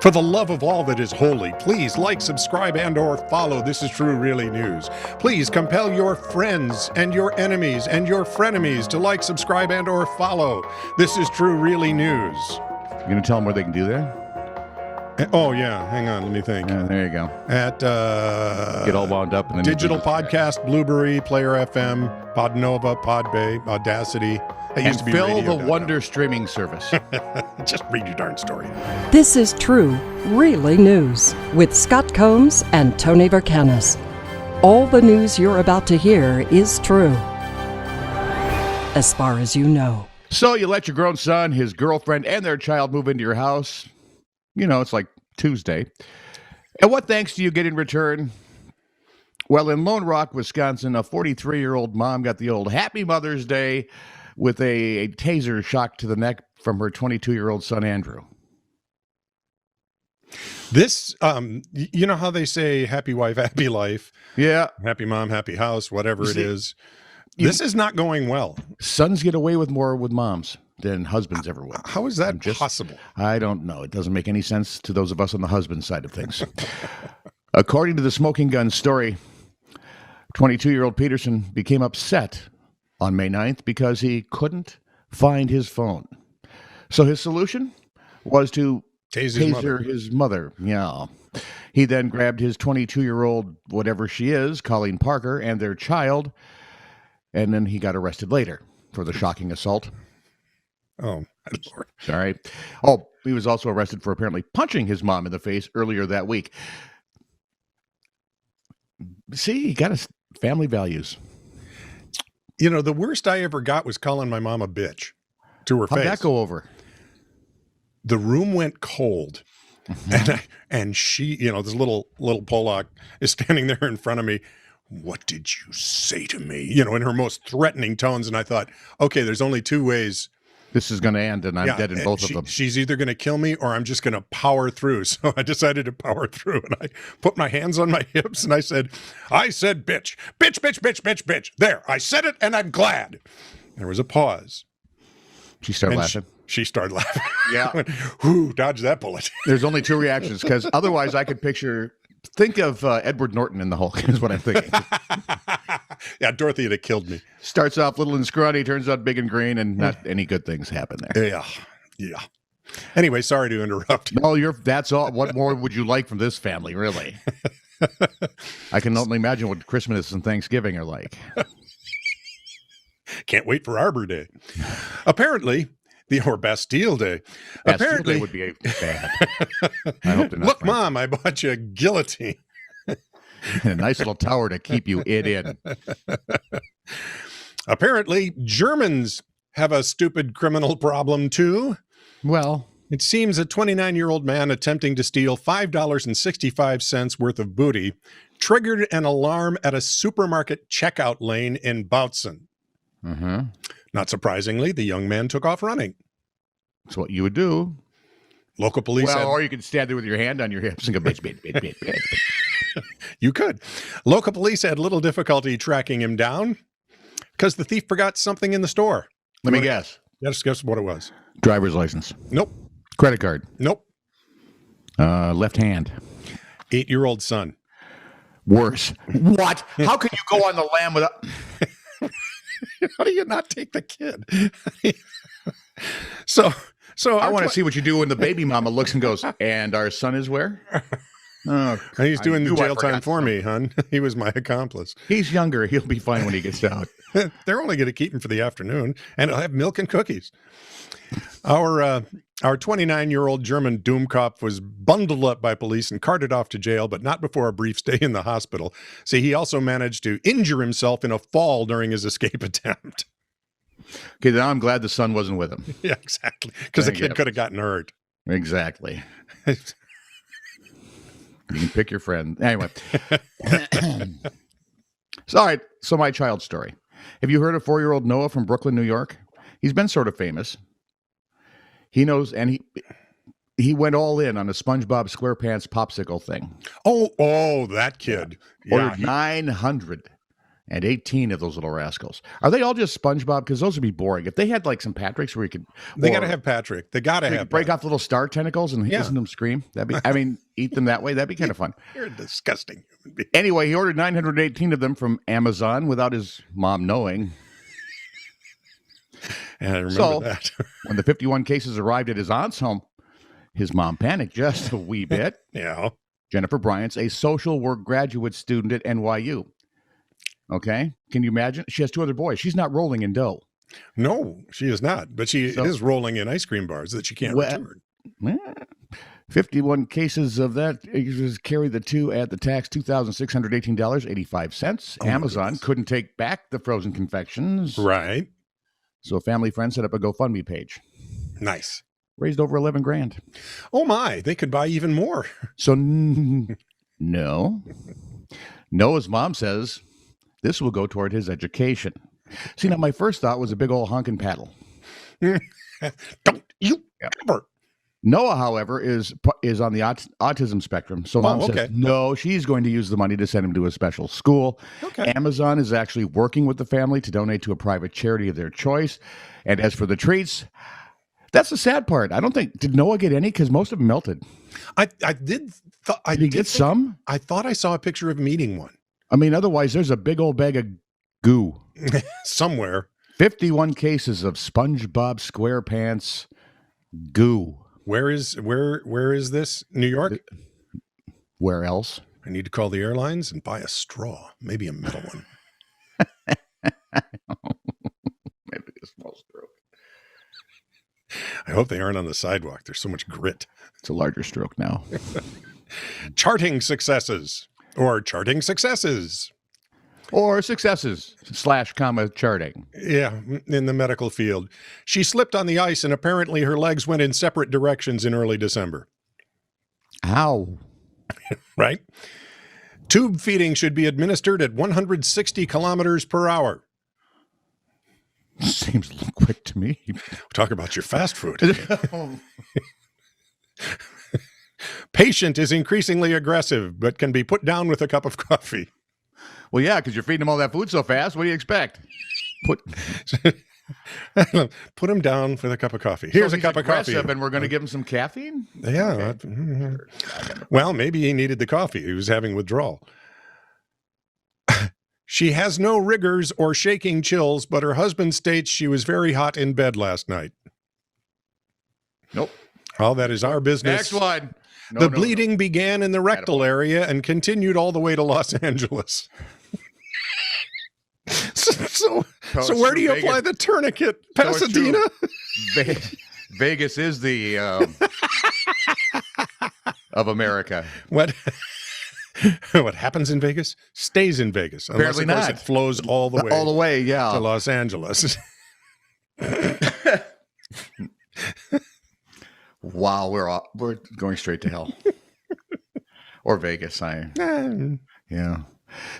For the love of all that is holy, please like, subscribe, and or follow This Is True Really News. Please compel your friends and your enemies and your frenemies to like, subscribe, and or follow This Is True Really News. You going to tell them where they can do that? Oh, yeah. Hang on. Let me think. Yeah, there you go. At Get all wound up. And then Digital Podcast, Blueberry, Player FM, Podnova, Podbay, Audacity. It used to be Phil the Wonder streaming service. Just read your darn story. This is True, Really News with Scott Combs and Tony Verkanis. All the news you're about to hear is true, as far as you know. So you let your grown son, his girlfriend, and their child move into your house. You know, it's like Tuesday. And what thanks do you get in return? Well, in Lone Rock, Wisconsin, a 43-year-old mom got the old Happy Mother's Day with a taser shock to the neck from her 22-year-old son, Andrew. This, you know how they say happy wife, happy life? Yeah. Happy mom, happy house, whatever it is. This is not going well. Sons get away with more with moms than husbands ever will. How is that possible? I don't know. It doesn't make any sense to those of us on the husband side of things. According to the Smoking Gun story, 22-year-old Peterson became upset on May 9th because he couldn't find his phone. So his solution was to taser his mother. Yeah. He then grabbed his 22-year-old, whatever she is, Colleen Parker, and their child, and then he got arrested later for the shocking assault. Oh, my Lord. Sorry. Oh, he was also arrested for apparently punching his mom in the face earlier that week. See, he got his family values. You know, the worst I ever got was calling my mom a bitch to her face. How'd that go over? The room went cold. And she, you know, this little Polak is standing there in front of me. What did you say to me? You know, in her most threatening tones. And I thought, okay, there's only two ways this is going to end, and I'm dead in both of them. She's either going to kill me or I'm just going to power through. So I decided to power through, and I put my hands on my hips and I said, bitch, bitch, bitch, bitch, bitch, bitch. There, I said it, and I'm glad. There was a pause. She started laughing. She started laughing. Yeah. I went, whoo, dodge that bullet. There's only two reactions, because otherwise I could think of Edward Norton in The Hulk is what I'm thinking. Yeah, Dorothy would have killed me. Starts off little and scrawny, turns out big and green, and not any good things happen there. Yeah. Anyway, sorry to interrupt. No, that's all. What more would you like from this family, really? I can only imagine what Christmas and Thanksgiving are like. Can't wait for Arbor Day. Apparently, or Bastille Day. Bastille Day would be bad. I hope they're not. Look, Mom, I bought you a guillotine. A nice little tower to keep you in. Apparently, Germans have a stupid criminal problem, too. Well, it seems a 29-year-old man attempting to steal $5.65 worth of booty triggered an alarm at a supermarket checkout lane in Bautzen. Mm-hmm. Not surprisingly, the young man took off running. That's what you would do. Local police or you could stand there with your hand on your hips and go, bitch, bitch, bitch, bitch, bitch. You could. Local police had little difficulty tracking him down because the thief forgot something in the store. Let me guess. Just guess what it was. Driver's license. Nope. Credit card. Nope. Left hand. 8-year-old son. Worse. What? How could you go on the lam without... How do you not take the kid? So I want to see what you do when the baby mama looks and goes, and our son is where? Oh, he's doing the jail time for me, hon. He was my accomplice. He's younger. He'll be fine when he gets out. They're only going to keep him for the afternoon, and he'll have milk and cookies. Our 29-year-old German Dummkopf was bundled up by police and carted off to jail, but not before a brief stay in the hospital. See, he also managed to injure himself in a fall during his escape attempt. Okay, now I'm glad the son wasn't with him. Yeah, exactly. Because the kid could have gotten hurt. Exactly. You can pick your friend. Anyway. All right, so my child story. Have you heard of 4-year-old Noah from Brooklyn, New York? He's been sort of famous. He knows, and he went all in on a SpongeBob SquarePants popsicle thing. Oh, that kid. Ordered 900 and 18 of those little rascals. Are they all just SpongeBob? Because those would be boring. If they had like some Patricks where you could... They got to have Patrick. They got to have break Patrick. off little star tentacles and listen to them scream. Eat them that way. That'd be kind of fun. You're a disgusting human being. Anyway, he ordered 918 of them from Amazon without his mom knowing. And I remember that. When the 51 cases arrived at his aunt's home, his mom panicked just a wee bit. Yeah. Jennifer Bryant's a social work graduate student at NYU. Okay? Can you imagine? She has 2 other boys. She's not rolling in dough. No, she is not. But she is rolling in ice cream bars that she can't return. 51 cases of that carry the 2 at the tax $2,618.85. Amazon couldn't take back the frozen confections. Right. So a family friend set up a GoFundMe page. Nice. Raised over 11 grand. Oh my, they could buy even more. So no. Noah's mom says this will go toward his education. See, now my first thought was a big old honking paddle. Don't you ever. Noah, however, is on the autism spectrum. So mom says, no, she's going to use the money to send him to a special school. Okay. Amazon is actually working with the family to donate to a private charity of their choice. And as for the treats, that's the sad part. I don't think, did Noah get any? Because most of them melted. Did he get some? I thought I saw a picture of him eating one. I mean, otherwise, there's a big old bag of goo. Somewhere. 51 cases of SpongeBob SquarePants goo. Where is this? New York? Where else? I need to call the airlines and buy a straw, maybe a metal one. Maybe a small stroke. I hope they aren't on the sidewalk. There's so much grit. It's a larger stroke now. Charting successes. Or charting successes. Or successes / charting. Yeah, in the medical field. She slipped on the ice and apparently her legs went in separate directions in early December. Ow. Right? Tube feeding should be administered at 160 kilometers per hour. Seems a little quick to me. Talk about your fast food. Patient is increasingly aggressive, but can be put down with a cup of coffee. Well, yeah, because you're feeding them all that food so fast. What do you expect? Put him down with a cup of coffee. Here's a cup of coffee. And we're going to give him some caffeine? Yeah. Okay. Well, maybe he needed the coffee. He was having withdrawal. She has no rigors or shaking chills, but her husband states she was very hot in bed last night. Nope. Well, that is our business. Next one. The bleeding began in the rectal area and continued all the way to Los Angeles. So where do you apply the tourniquet? Pasadena? Vegas is the of America. What happens in Vegas stays in Vegas. Unless, Apparently of course, not. It flows all the way. All the way, yeah. To Los Angeles. Wow, we're going straight to hell. Or Vegas, yeah.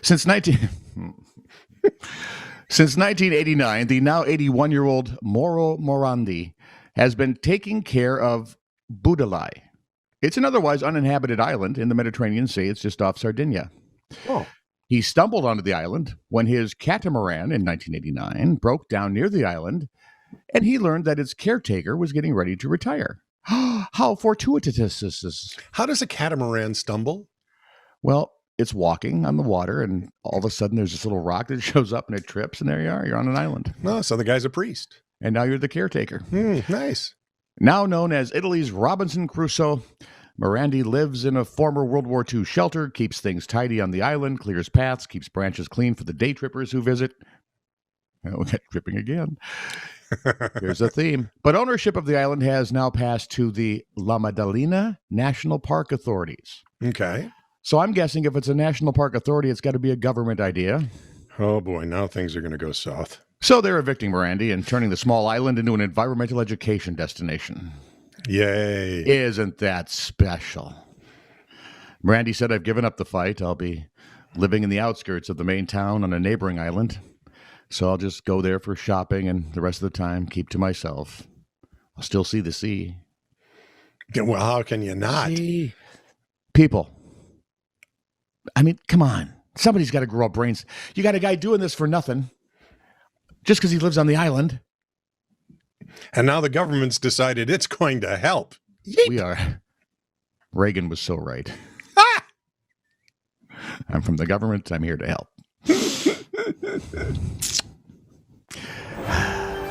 Since 1989, the now 81-year-old Moro Morandi has been taking care of Budalai. It's an otherwise uninhabited island in the Mediterranean Sea. It's just off Sardinia. Oh. He stumbled onto the island when his catamaran in 1989 broke down near the island, and he learned that its caretaker was getting ready to retire. How fortuitous. How does a catamaran stumble? Well, it's walking on the water, and all of a sudden there's this little rock that shows up, and it trips, and there you are. You're on an island. Oh, so the guy's a priest. And now you're the caretaker. Nice. Now known as Italy's Robinson Crusoe, Morandi lives in a former World War II shelter, keeps things tidy on the island, clears paths, keeps branches clean for the day trippers who visit. Oh, we got tripping again. Here's a theme. But ownership of the island has now passed to the La Maddalena National Park authorities. Okay. So I'm guessing if it's a national park authority, it's got to be a government idea. Oh, boy. Now things are going to go south. So they're evicting Morandi and turning the small island into an environmental education destination. Yay. Isn't that special? Morandi said, I've given up the fight. I'll be living in the outskirts of the main town on a neighboring island. So I'll just go there for shopping and the rest of the time keep to myself. I'll still see the sea. Well, how can you not? See? People. I mean, come on. Somebody's got to grow up brains. You got a guy doing this for nothing just because he lives on the island. And now the government's decided it's going to help. We are. Reagan was so right. I'm from the government. I'm here to help.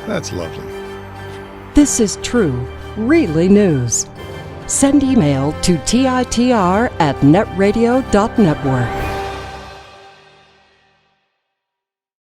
That's lovely. This is true, really news. Send email to TITR@netradio.network.